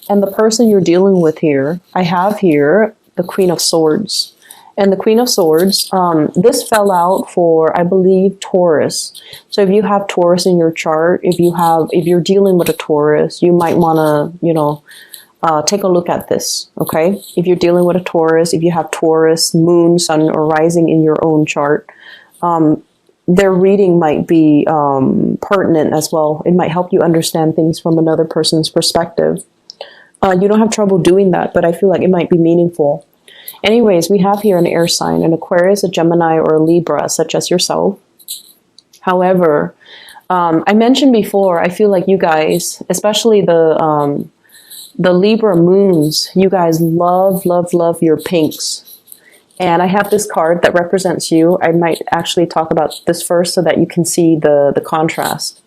And the person you're dealing with here, I have here the Queen of Swords. And the Queen of Swords, this fell out for, I believe, Taurus. So if you have Taurus in your chart, if you're dealing with a Taurus, you might want to, take a look at this, okay? If you're dealing with a Taurus, if you have Taurus, moon, sun, or rising in your own chart, their reading might be pertinent as well. It might help you understand things from another person's perspective. You don't have trouble doing that, but I feel like it might be meaningful. Anyways, we have here an air sign, an Aquarius, a Gemini, or a Libra, such as yourself. However, I mentioned before, I feel like you guys, especially the Libra moons, you guys love, love, love your pinks. And I have this card that represents you. I might actually talk about this first so that you can see the contrast.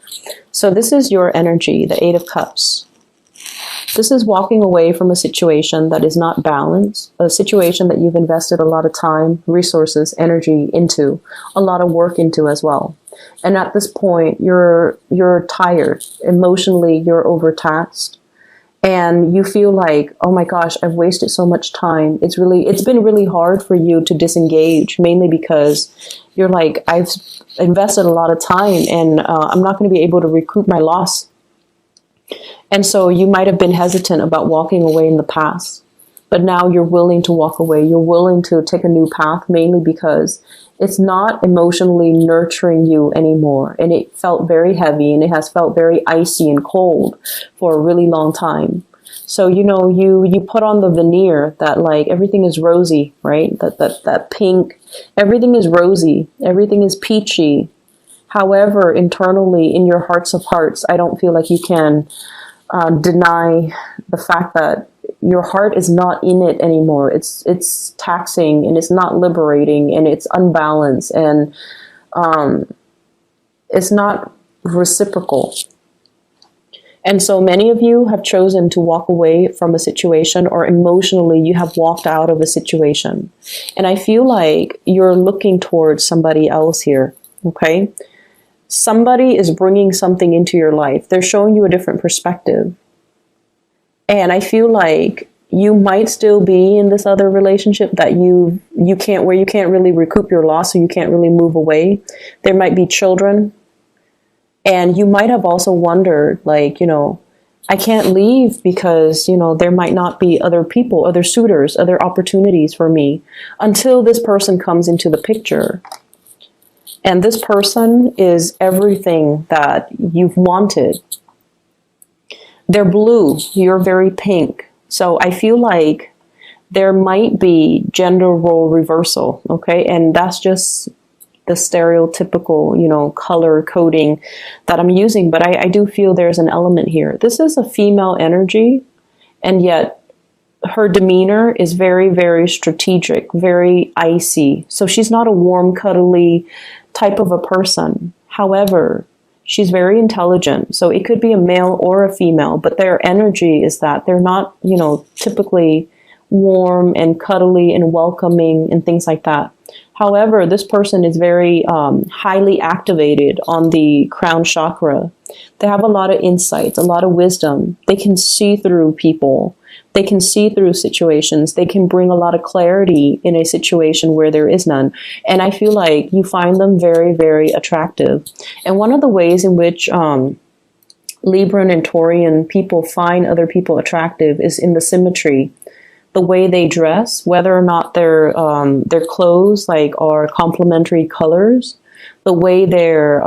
So this is your energy, the Eight of Cups. This is walking away from a situation that is not balanced, a situation that you've invested a lot of time, resources, energy into, a lot of work into as well. And at this point, you're tired. Emotionally, you're overtaxed. And you feel like, oh my gosh, I've wasted so much time. It's been really hard for you to disengage, mainly because you're like, I've invested a lot of time and I'm not going to be able to recoup my loss. And so you might have been hesitant about walking away in the past, but now you're willing to walk away. You're willing to take a new path, mainly because it's not emotionally nurturing you anymore. And it felt very heavy and it has felt very icy and cold for a really long time. So, you put on the veneer that like everything is rosy, right? That pink, everything is rosy, everything is peachy. However, internally in your hearts of hearts, I don't feel like you can deny the fact that your heart is not in it anymore. It's taxing and it's not liberating and it's unbalanced and it's not reciprocal. And so many of you have chosen to walk away from a situation, or emotionally you have walked out of a situation. And I feel like you're looking towards somebody else here, okay? Somebody is bringing something into your life. They're showing you a different perspective. And I feel like you might still be in this other relationship that you can't really recoup your loss, so you can't really move away. There might be children. And you might have also wondered, like, I can't leave because, there might not be other people, other suitors, other opportunities for me until this person comes into the picture. And this person is everything that you've wanted. They're blue. You're very pink. So I feel like there might be gender role reversal, okay? And that's just the stereotypical, color coding that I'm using. But I do feel there's an element here. This is a female energy, and yet her demeanor is very, very strategic, very icy. So she's not a warm, cuddly type of a person. However, she's very intelligent. So it could be a male or a female, but their energy is that they're not, typically warm and cuddly and welcoming and things like that. However, this person is very highly activated on the crown chakra. They have a lot of insights, a lot of wisdom. They can see through people. They can see through situations. They can bring a lot of clarity in a situation where there is none. And I feel like you find them very, very attractive. And one of the ways in which Libran and Taurian people find other people attractive is in the symmetry. The way they dress, whether or not their clothes are complementary colors, the way their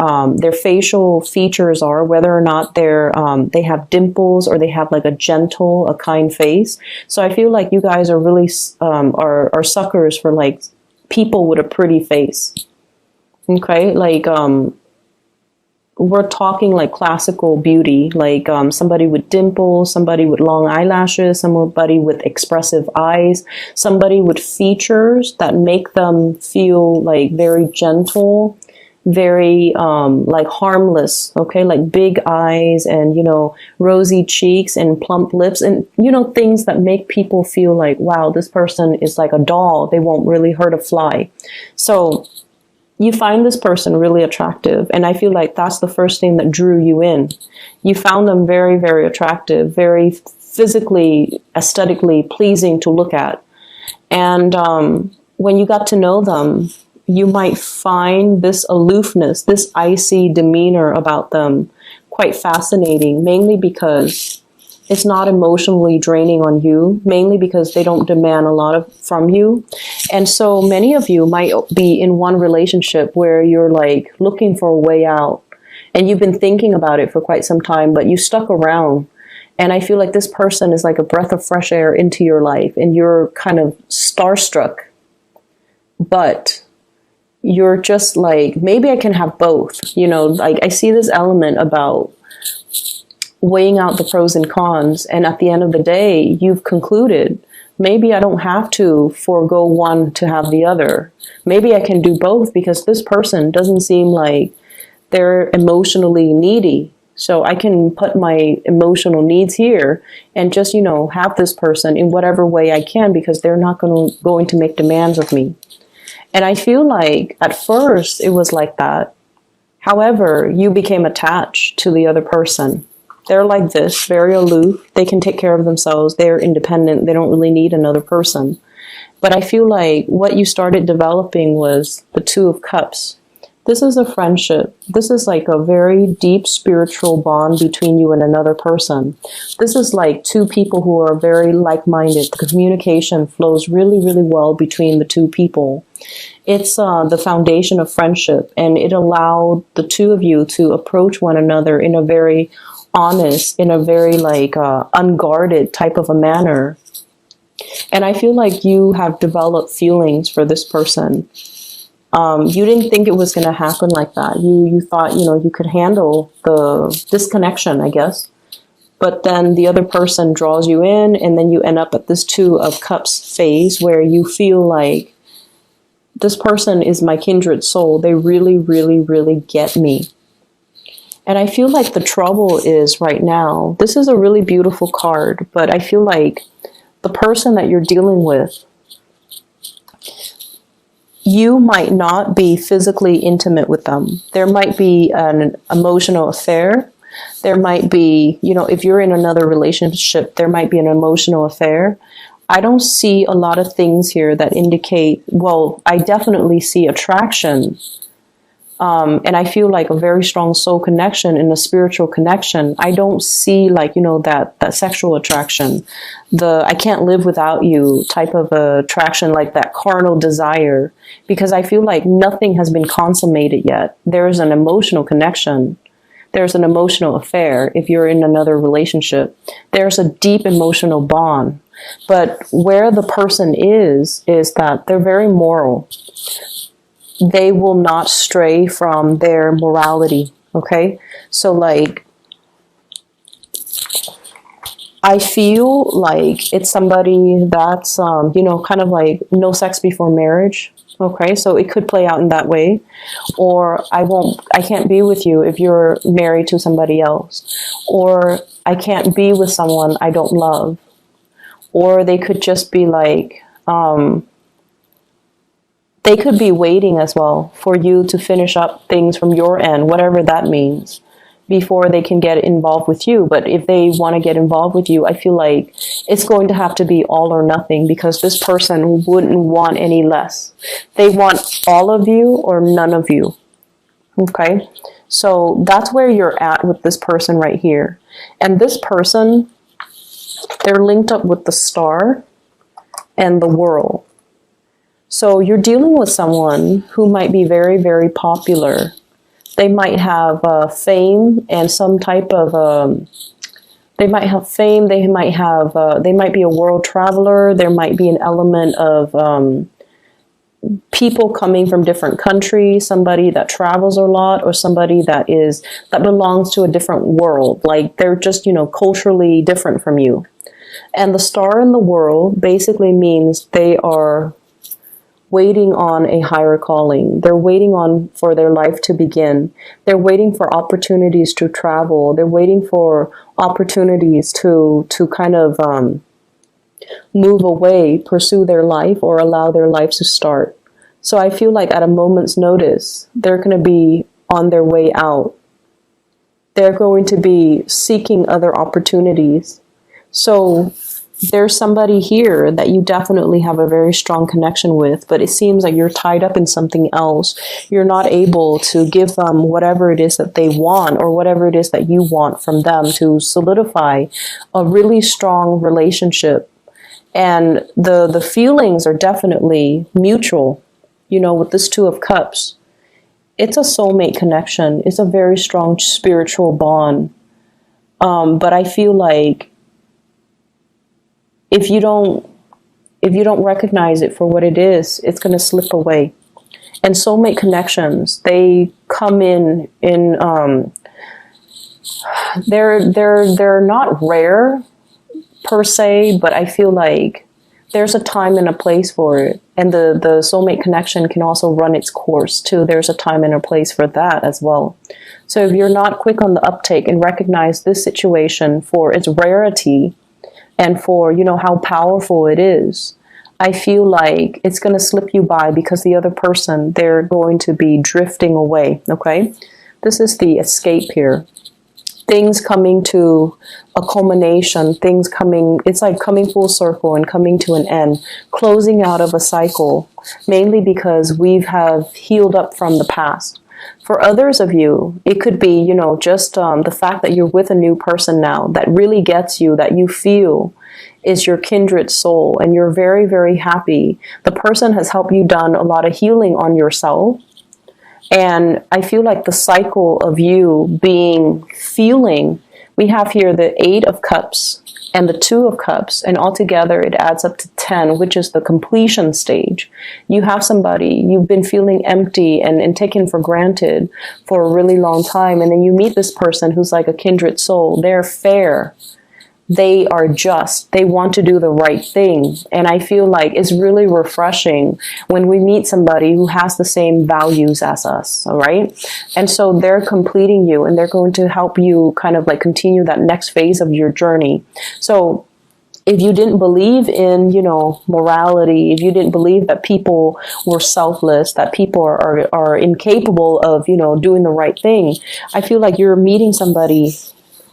facial features are, whether or not they have dimples or they have like a gentle, a kind face. So I feel like you guys are really are suckers for like people with a pretty face. Okay, like we're talking like classical beauty, like somebody with dimples, somebody with long eyelashes, somebody with expressive eyes, somebody with features that make them feel like very gentle, very like harmless, okay, like big eyes and, rosy cheeks and plump lips and, things that make people feel like, wow, this person is like a doll. They won't really hurt a fly. So you find this person really attractive. And I feel like that's the first thing that drew you in. You found them very, very attractive, very physically, aesthetically pleasing to look at. And when you got to know them, you might find this aloofness, this icy demeanor about them quite fascinating, mainly because it's not emotionally draining on you, mainly because they don't demand a lot from you. And so many of you might be in one relationship where you're like looking for a way out, and you've been thinking about it for quite some time, but you stuck around. And I feel like this person is like a breath of fresh air into your life, and you're kind of starstruck, but you're just like, maybe I can have both. You know, like I see this element about weighing out the pros and cons, and at the end of the day, you've concluded, maybe I don't have to forego one to have the other. Maybe I can do both, because this person doesn't seem like they're emotionally needy. So I can put my emotional needs here and just, you know, have this person in whatever way I can, because they're not going to make demands of me. And I feel like at first it was like that. However, you became attached to the other person. They're like this, very aloof. They can take care of themselves. They're independent. They don't really need another person. But I feel like what you started developing was the Two of Cups. This is a friendship. This is like a very deep spiritual bond between you and another person. This is like two people who are very like-minded. The communication flows really, really well between the two people. It's the foundation of friendship, and it allowed the two of you to approach one another in a very honest, in a very like unguarded type of a manner. And I feel like you have developed feelings for this person. You didn't think it was going to happen like that. You thought, you know, you could handle the disconnection, I guess. But then the other person draws you in, and then you end up at this Two of Cups phase where you feel like this person is my kindred soul. They really, really, really get me. And I feel like the trouble is right now, this is a really beautiful card, but I feel like the person that you're dealing with, you might not be physically intimate with them. There might be an emotional affair. There might be, you know, if you're in another relationship, there might be an emotional affair. I don't see a lot of things here that indicate, well, I definitely see attraction. And I feel like a very strong soul connection and a spiritual connection. I don't see like, you know, that sexual attraction, the I can't live without you type of attraction, like that carnal desire, because I feel like nothing has been consummated yet. There's an emotional connection. There's an emotional affair. If you're in another relationship, there's a deep emotional bond. But where the person is that they're very moral. They will not stray from their morality, okay? So, like, I feel like it's somebody that's, you know, kind of like no sex before marriage, okay? So it could play out in that way. Or I can't be with you if you're married to somebody else. Or I can't be with someone I don't love. Or they could just be like, they could be waiting as well for you to finish up things from your end, whatever that means, before they can get involved with you. But if they want to get involved with you, I feel like it's going to have to be all or nothing, because this person wouldn't want any less. They want all of you or none of you. Okay? So that's where you're at with this person right here. And this person, they're linked up with the Star and the World. So you're dealing with someone who might be very, very popular. They might have fame and some type of, they might have fame, they might be a world traveler, there might be an element of people coming from different countries, somebody that travels a lot, or somebody that belongs to a different world. Like they're just, you know, culturally different from you. And the Star in the World basically means they are waiting on a higher calling. They're waiting for their life to begin. They're waiting for opportunities to travel. They're waiting for opportunities to kind of move away, pursue their life, or allow their lives to start. So I feel like at a moment's notice, they're going to be on their way out. They're going to be seeking other opportunities. So there's somebody here that you definitely have a very strong connection with, but it seems like you're tied up in something else. You're not able to give them whatever it is that they want or whatever it is that you want from them to solidify a really strong relationship. And the feelings are definitely mutual, you know, with this Two of Cups. It's a soulmate connection. It's a very strong spiritual bond. But I feel like if you don't recognize it for what it is, it's going to slip away. And soulmate connections, they come in they're not rare per se, but I feel like there's a time and a place for it. And the soulmate connection can also run its course too. There's a time and a place for that as well. So if you're not quick on the uptake and recognize this situation for its rarity and for, you know, how powerful it is, I feel like it's going to slip you by because the other person, they're going to be drifting away, okay? This is the escape here. Things coming to a culmination, things coming, it's like coming full circle and coming to an end, closing out of a cycle, mainly because we have healed up from the past. For others of you, it could be, you know, just the fact that you're with a new person now that really gets you, that you feel is your kindred soul, and you're very, very happy. The person has helped you done a lot of healing on yourself. And I feel like the cycle of you feeling, we have here the 8 of Cups and the 2 of Cups, and altogether it adds up to 10, which is the completion stage. You have somebody, you've been feeling empty and taken for granted for a really long time, and then you meet this person who's like a kindred soul. They're fair. They are just, they want to do the right thing. And I feel like it's really refreshing when we meet somebody who has the same values as us, all right? And so they're completing you, and they're going to help you kind of like continue that next phase of your journey. So if you didn't believe in, you know, morality, if you didn't believe that people were selfless, that people are incapable of, you know, doing the right thing, I feel like you're meeting somebody.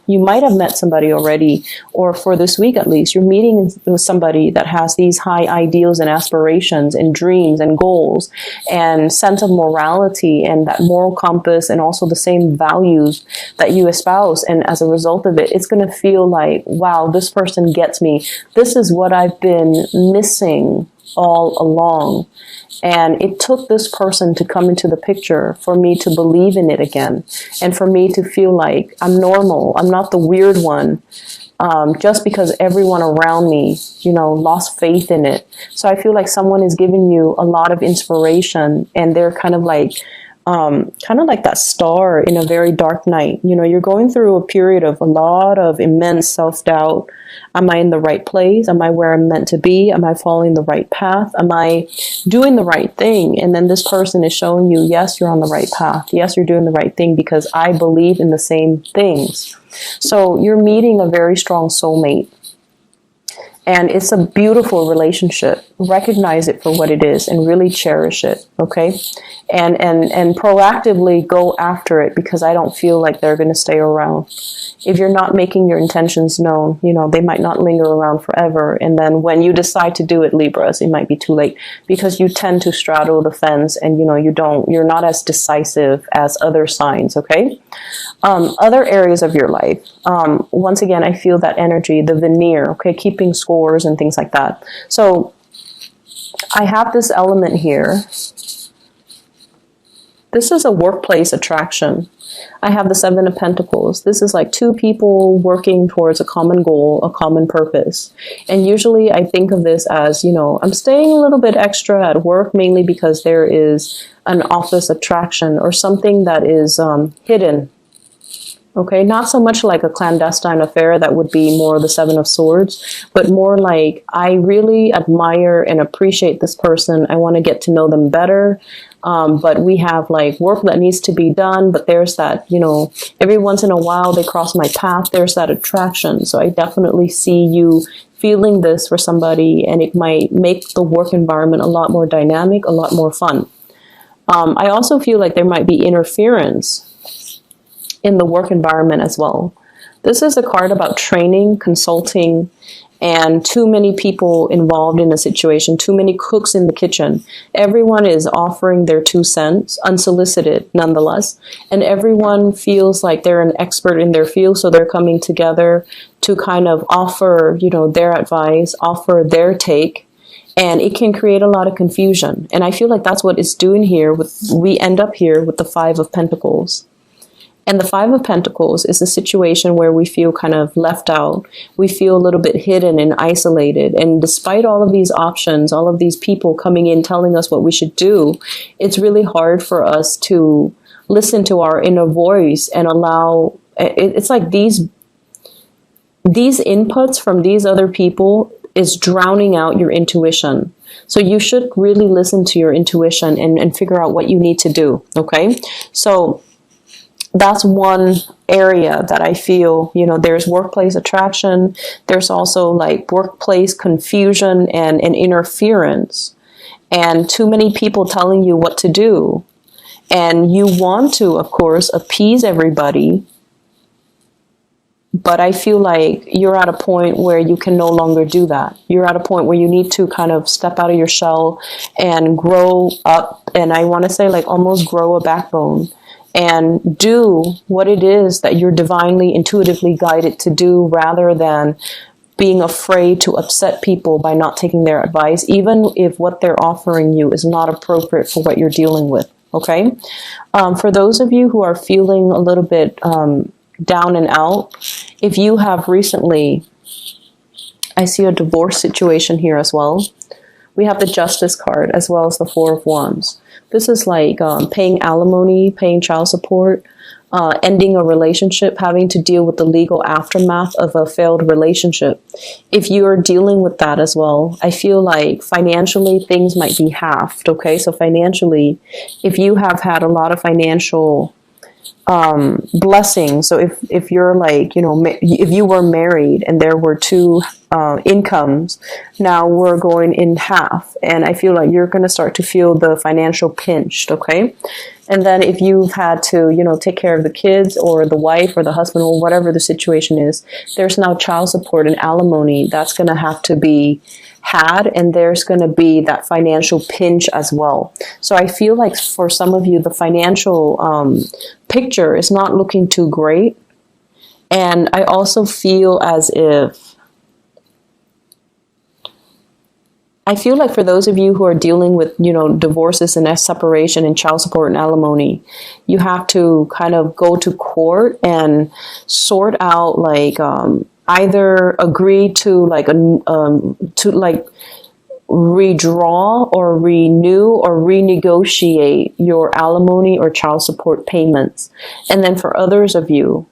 You might have met somebody already, or for this week at least, you're meeting with somebody that has these high ideals and aspirations and dreams and goals and sense of morality and that moral compass and also the same values that you espouse. And as a result of it, it's going to feel like, wow, this person gets me. This is what I've been missing all along. And it took this person to come into the picture for me to believe in it again. And for me to feel like I'm normal. I'm not the weird one. Just because everyone around me, you know, lost faith in it. So I feel like someone is giving you a lot of inspiration, and they're kind of like that star in a very dark night. You know, you're going through a period of a lot of immense self-doubt. Am I in the right place? Am I where I'm meant to be? Am I following the right path? Am I doing the right thing? And then this person is showing you, yes, you're on the right path. Yes, you're doing the right thing because I believe in the same things. So you're meeting a very strong soulmate. And it's a beautiful relationship. Recognize it for what it is and really cherish it, okay? And proactively go after it, because I don't feel like they're going to stay around. If you're not making your intentions known, you know, they might not linger around forever. And then when you decide to do it, Libras, it might be too late, because you tend to straddle the fence, and, you know, you're not as decisive as other signs, okay? Other areas of your life. Once again, I feel that energy, the veneer, okay, keeping scores and things like that. So I have this element here. This is a workplace attraction. I have the 7 of Pentacles. This is like 2 people working towards a common goal, a common purpose. And usually I think of this as, you know, I'm staying a little bit extra at work, mainly because there is an office attraction or something that is hidden. Okay, not so much like a clandestine affair, that would be more the 7 of Swords, but more like I really admire and appreciate this person. I want to get to know them better. But we have like work that needs to be done, but there's that, you know, every once in a while they cross my path. There's that attraction. So I definitely see you feeling this for somebody, and it might make the work environment a lot more dynamic, a lot more fun. I also feel like there might be interference in the work environment as well. This is a card about training, consulting, and too many people involved in a situation, too many cooks in the kitchen. Everyone is offering their 2 cents, unsolicited nonetheless, and everyone feels like they're an expert in their field, so they're coming together to kind of offer, their advice, offer their take, and it can create a lot of confusion. And I feel like that's what it's doing here. We end up here with the Five of Pentacles. And the Five of Pentacles is a situation where we feel kind of left out. We feel a little bit hidden and isolated. And despite all of these options, all of these people coming in telling us what we should do, it's really hard for us to listen to our inner voice and allow, it's like these inputs from these other people is drowning out your intuition. So you should really listen to your intuition and figure out what you need to do. Okay. So that's one area that I feel, there's workplace attraction. There's also like workplace confusion and interference, and too many people telling you what to do. And you want to, of course, appease everybody. But I feel like you're at a point where you can no longer do that. You're at a point where you need to kind of step out of your shell and grow up. And I want to say like almost grow a backbone and do what it is that you're divinely, intuitively guided to do, rather than being afraid to upset people by not taking their advice, even if what they're offering you is not appropriate for what you're dealing with. Okay? For those of you who are feeling a little bit down and out, if you have recently, I see a divorce situation here as well. We have the Justice card as well as the Four of Wands. This is like paying alimony, paying child support, ending a relationship, having to deal with the legal aftermath of a failed relationship. If you are dealing with that as well, I feel like financially things might be halved. Okay, so financially, if you have had a lot of financial blessing. So if you're like, if you were married and there were two incomes, now we're going in half. And I feel like you're going to start to feel the financial pinched. Okay. And then if you've had to, take care of the kids or the wife or the husband or whatever the situation is, there's now child support and alimony that's going to have to be had, and there's going to be that financial pinch as well. So I feel like for some of you, the financial picture is not looking too great. And I also feel as if, I feel like for those of you who are dealing with, divorces and separation and child support and alimony, you have to kind of go to court and sort out like, either agree to redraw or renew or renegotiate your alimony or child support payments. And then for others of you,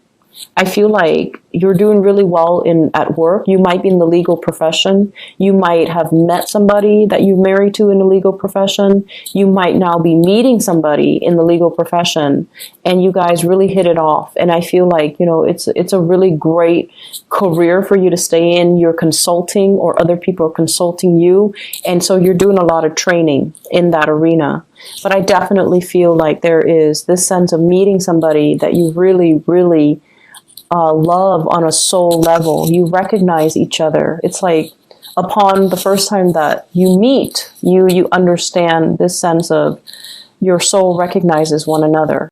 I feel like you're doing really well at work. You might be in the legal profession. You might have met somebody that you're married to in the legal profession. You might now be meeting somebody in the legal profession, and you guys really hit it off. And I feel like, it's a really great career for you to stay in. You're consulting, or other people are consulting you. And so you're doing a lot of training in that arena. But I definitely feel like there is this sense of meeting somebody that you really, really love on a soul level. You recognize each other. It's like upon the first time that you meet, you understand this sense of your soul recognizes one another.